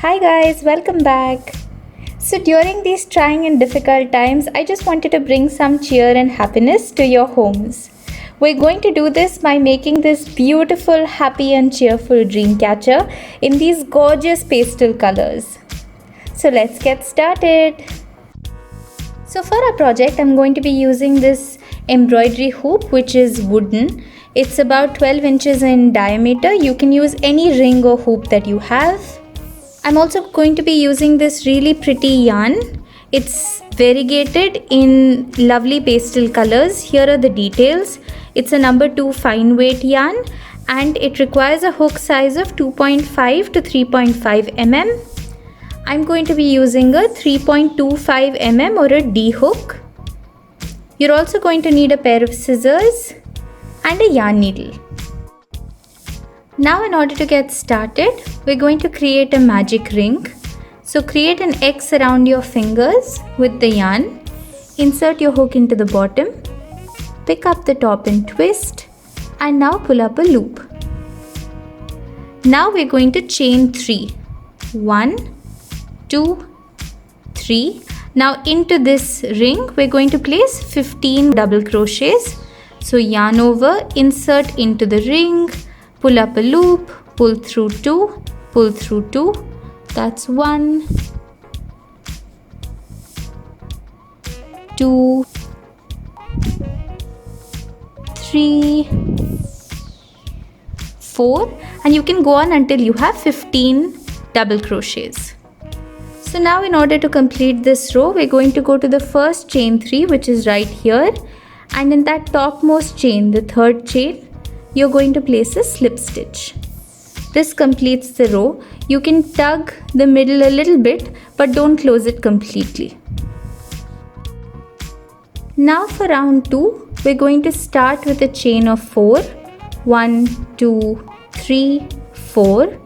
Hi guys, welcome back. So during these trying and difficult times, I just wanted to bring some cheer and happiness to your homes. We're going to do this by making this beautiful, happy and cheerful dream catcher in these gorgeous pastel colors. So let's get started. So for our project, I'm going to be using this embroidery hoop which is wooden. It's about 12 inches in diameter. You can use any ring or hoop that you have. I'm also going to be using this really pretty yarn. It's variegated in lovely pastel colors. Here are the details. It's a number 2 fine weight yarn and it requires a hook size of 2.5 to 3.5 mm. I'm going to be using a 3.25 mm or a D hook. You're also going to need a pair of scissors and a yarn needle. Now in order to get started, we're going to create a magic ring. So create an X around your fingers with the yarn. Insert your hook into the bottom. Pick up the top and twist. And now pull up a loop. Now we're going to chain 3. 1, 2, 3. Now into this ring, we're going to place 15 double crochets. So yarn over, insert into the ring. Pull up a loop, pull through 2, pull through 2, that's 1, 2, 3, 4 and you can go on until you have 15 double crochets. So now in order to complete this row, we're going to go to the first chain 3 which is right here, and in that topmost chain, the third chain, you're going to place a slip stitch. This completes the row. You can tug the middle a little bit, but don't close it completely. Now for round 2, we're going to start with a chain of 4. 1, 2, 3, 4.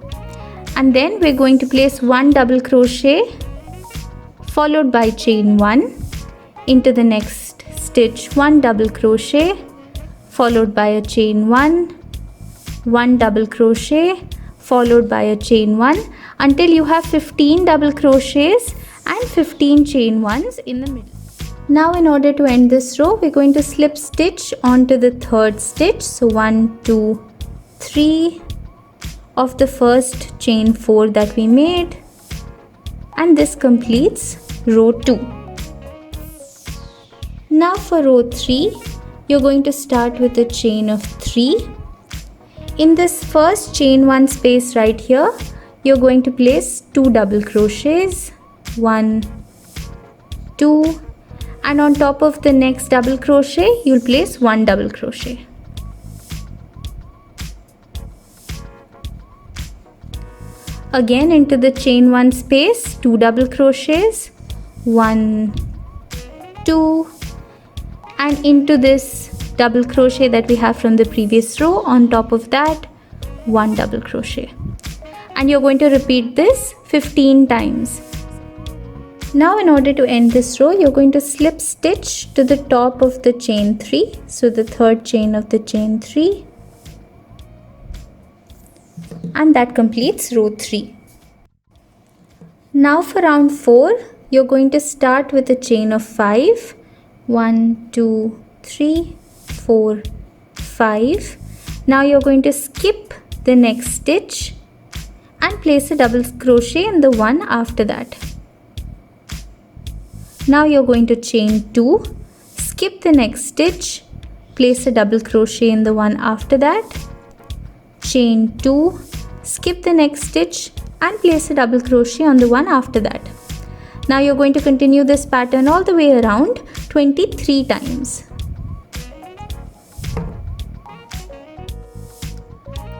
And then we're going to place 1 double crochet followed by chain 1 into the next stitch, 1 double crochet followed by a chain 1, 1 double crochet followed by a chain 1 until you have 15 double crochets and 15 chain 1s in the middle. Now in order to end this row, we're going to slip stitch onto the third stitch. So 1, 2, 3 of the first chain 4 that we made, and this completes row 2. Now for row 3, you're going to start with a chain of 3. In this first chain 1 space right here, you're going to place 2 double crochets, 1, 2, and on top of the next double crochet, you'll place 1 double crochet. Again into the chain 1 space, 2 double crochets, 1, 2, and into this double crochet that we have from the previous row, on top of that 1 double crochet, and you're going to repeat this 15 times. Now in order to end this row, you're going to slip stitch to the top of the chain 3, so the third chain of the chain 3, and that completes row 3. Now for round 4, you're going to start with a chain of 5. 1, 2, 3, 4, 5. Now you're going to skip the next stitch and place a double crochet in the one after that. Now you're going to chain 2, skip the next stitch, place a double crochet in the one after that, chain 2, skip the next stitch and place a double crochet on the one after that. Now you're going to continue this pattern all the way around 23 times.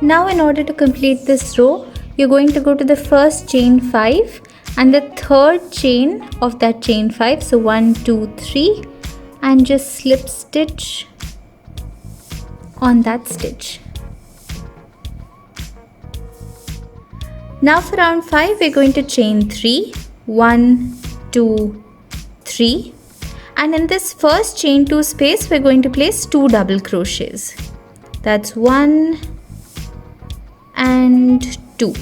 Now in order to complete this row, you're going to go to the first chain 5 and the third chain of that chain 5, so 1, 2, 3, and just slip stitch on that stitch. Now for round 5, we're going to chain 3, 1, 2, 3, and in this first chain 2 space, we're going to place 2 double crochets. That's 1 and 2.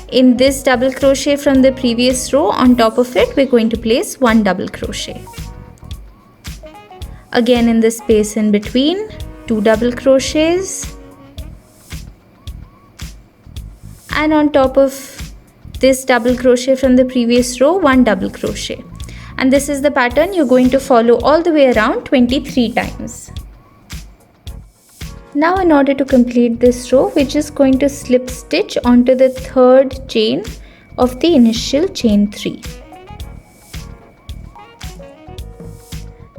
In this double crochet from the previous row, on top of it, we're going to place 1 double crochet. Again, in the space in between, 2 double crochets. And on top of this double crochet from the previous row, 1 double crochet. And this is the pattern you're going to follow all the way around 23 times. Now in order to complete this row, we're just going to slip stitch onto the third chain of the initial chain 3.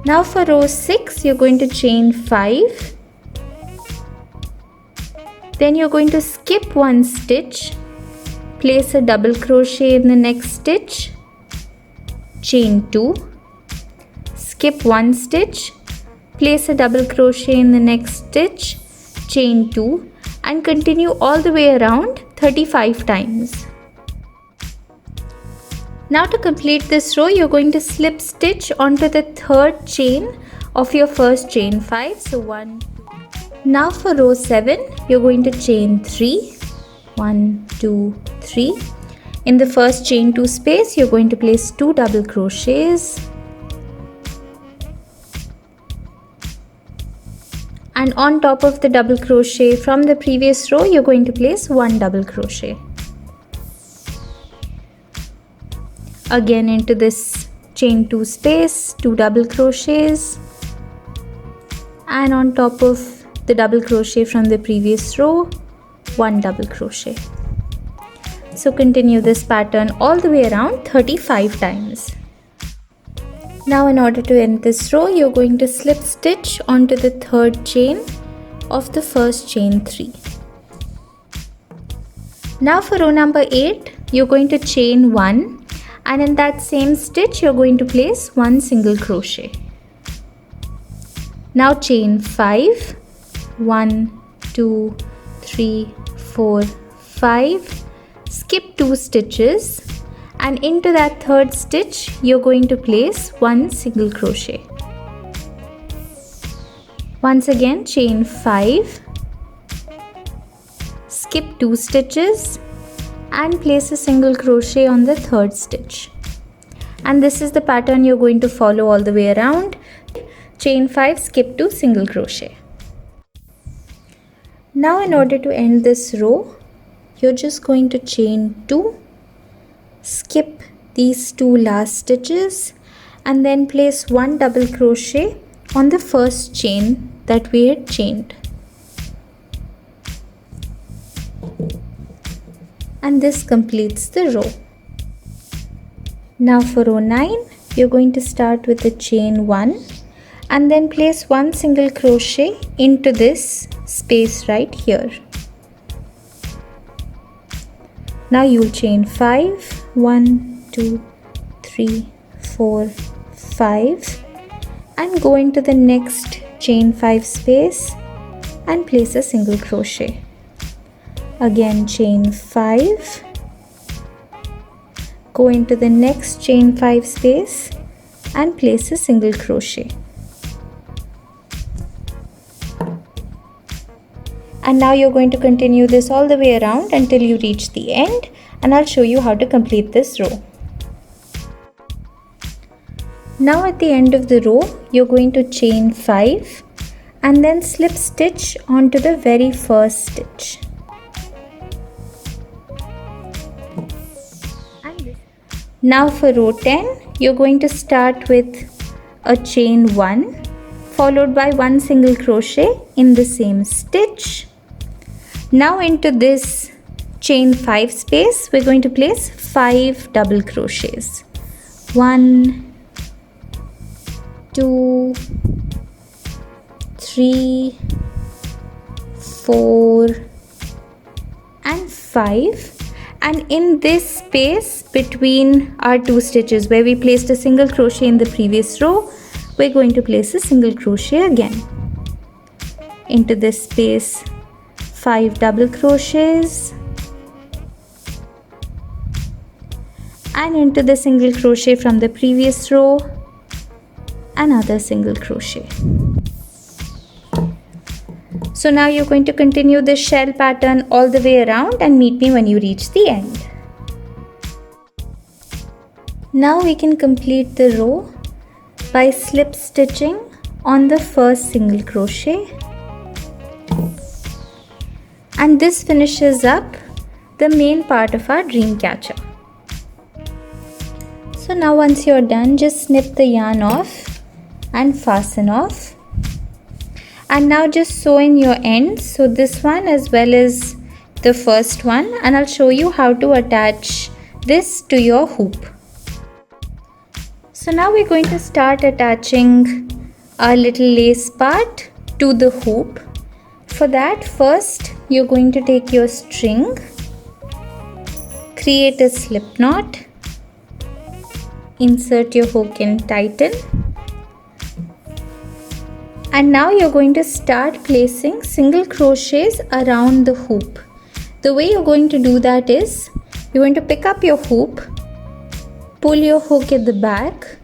Now for row 6, you're going to chain 5. Then you're going to skip 1 stitch, place a double crochet in the next stitch, chain 2, skip 1 stitch, place a double crochet in the next stitch, chain 2, and continue all the way around 35 times. Now to complete this row, you're going to slip stitch onto the third chain of your first chain 5. So 1, 2. Now for row 7, you're going to chain 3. 1, 2, 3. In the first chain 2 space, you're going to place 2 double crochets. And on top of the double crochet from the previous row, you're going to place 1 double crochet. Again, into this chain 2 space, 2 double crochets. And on top of the double crochet from the previous row, 1 double crochet. So continue this pattern all the way around 35 times. Now in order to end this row, you're going to slip stitch onto the third chain of the first chain 3. Now for row number 8, you're going to chain 1, and in that same stitch you're going to place 1 single crochet. Now chain 5, 1, 2, 3, 4, 5, skip 2 stitches, and into that third stitch you're going to place 1 single crochet. Once again, chain 5, skip 2 stitches, and place a single crochet on the third stitch. And this is the pattern you're going to follow all the way around. Chain 5, skip 2 single crochet. Now in order to end this row, you're just going to chain 2, skip these 2 last stitches, and then place 1 double crochet on the first chain that we had chained. And this completes the row. Now for row 9, you're going to start with the chain 1 and then place 1 single crochet into this space right here. Now you'll chain 5, 1, 2, 3, 4, 5, and go into the next chain 5 space and place a single crochet. Again chain 5, go into the next chain 5 space and place a single crochet. And now you're going to continue this all the way around until you reach the end, and I'll show you how to complete this row. Now at the end of the row, you're going to chain 5 and then slip stitch onto the very first stitch. Now for row 10, you're going to start with a chain 1 followed by 1 single crochet in the same stitch. Now into this chain 5 space, we're going to place 5 double crochets. 1, 2, 3, 4, and 5. And in this space between our 2 stitches where we placed a single crochet in the previous row, we're going to place a single crochet again. Into this space, 5 double crochets, and into the single crochet from the previous row, another single crochet. So now you're going to continue this shell pattern all the way around and meet me when you reach the end. Now we can complete the row by slip stitching on the first single crochet, and this finishes up the main part of our dream catcher. So now once you're done, just snip the yarn off and fasten off, and now just sew in your ends, so this one as well as the first one, and I'll show you how to attach this to your hoop. So now we're going to start attaching our little lace part to the hoop. For that, first you're going to take your string, create a slip knot, insert your hook and tighten, and now you're going to start placing single crochets around the hoop. The way you're going to do that is, you're going to pick up your hoop, pull your hook at the back,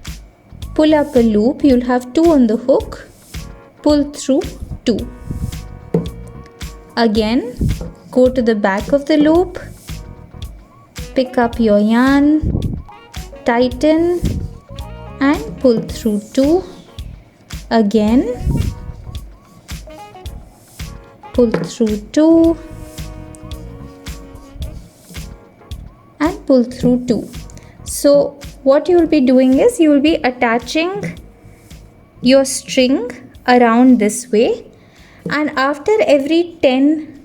pull up a loop, you'll have 2 on the hook, pull through 2. Again, go to the back of the loop, pick up your yarn, tighten and pull through 2. Again, pull through 2 and pull through 2. So what you will be doing is, you will be attaching your string around this way, and after every 10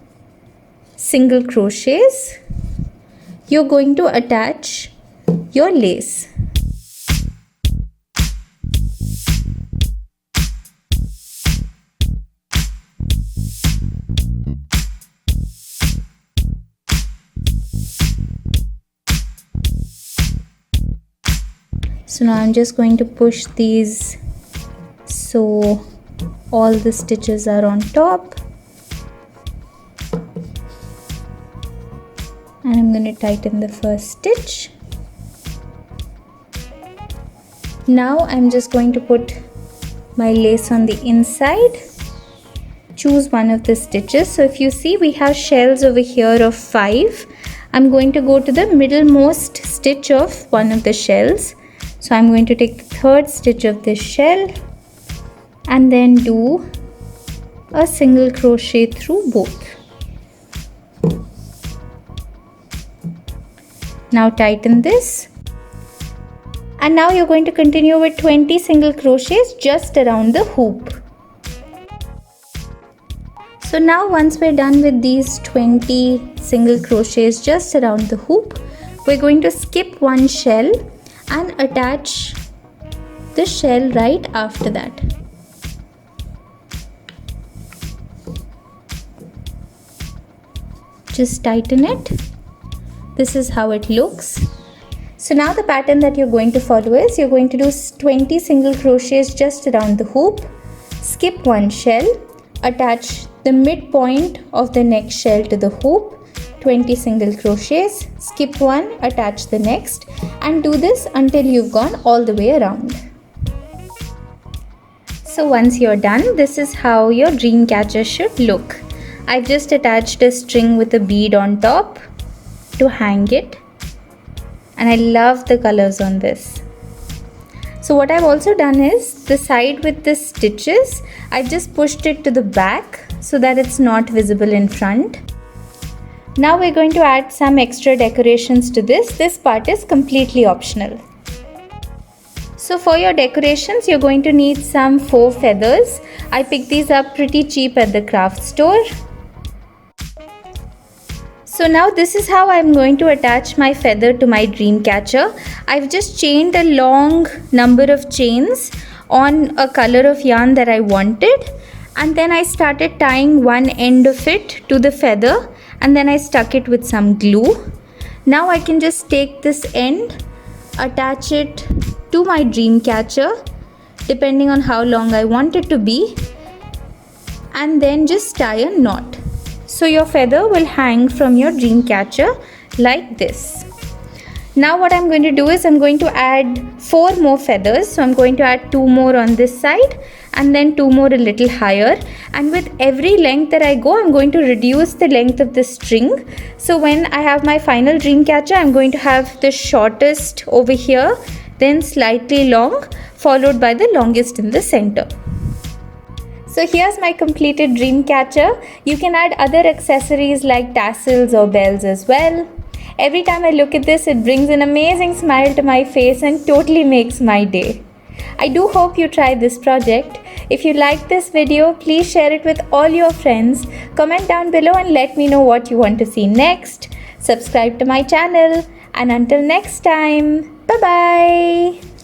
single crochets you're going to attach your lace. So now I'm just going to push these so all the stitches are on top, and I'm going to tighten the first stitch. Now I'm just going to put my lace on the inside. Choose one of the stitches. So if you see, we have shells over here of 5. I'm going to go to the middlemost stitch of one of the shells. So I'm going to take the third stitch of this shell and then do a single crochet through both. Now tighten this, and now you're going to continue with 20 single crochets just around the hoop. So now once we're done with these 20 single crochets just around the hoop, we're going to skip one shell and attach the shell right after that. Just tighten it. This is how it looks. So now the pattern that you're going to follow is, you're going to do 20 single crochets just around the hoop, skip one shell, attach the midpoint of the next shell to the hoop, 20 single crochets, skip one, attach the next, and do this until you've gone all the way around. So once you're done, this is how your dream catcher should look. I've just attached a string with a bead on top to hang it, and I love the colors on this. So what I've also done is, the side with the stitches, I just pushed it to the back so that it's not visible in front. Now we're going to add some extra decorations to this. This part is completely optional. So for your decorations, you're going to need some faux feathers. I picked these up pretty cheap at the craft store. So now this is how I'm going to attach my feather to my dream catcher. I've just chained a long number of chains on a color of yarn that I wanted, and then I started tying one end of it to the feather, and then I stuck it with some glue. Now I can just take this end, attach it to my dream catcher depending on how long I want it to be, and then just tie a knot. So your feather will hang from your dream catcher like this. Now what I'm going to do is, I'm going to add 4 more feathers. So I'm going to add 2 more on this side and then 2 more a little higher, and with every length that I go, I'm going to reduce the length of the string. So when I have my final dream catcher, I'm going to have the shortest over here, then slightly long, followed by the longest in the center. So here's my completed dream catcher. You can add other accessories like tassels or bells as well. Every time I look at this, it brings an amazing smile to my face and totally makes my day. I do hope you try this project. If you liked this video, please share it with all your friends. Comment down below and let me know what you want to see next. Subscribe to my channel, and until next time, bye bye.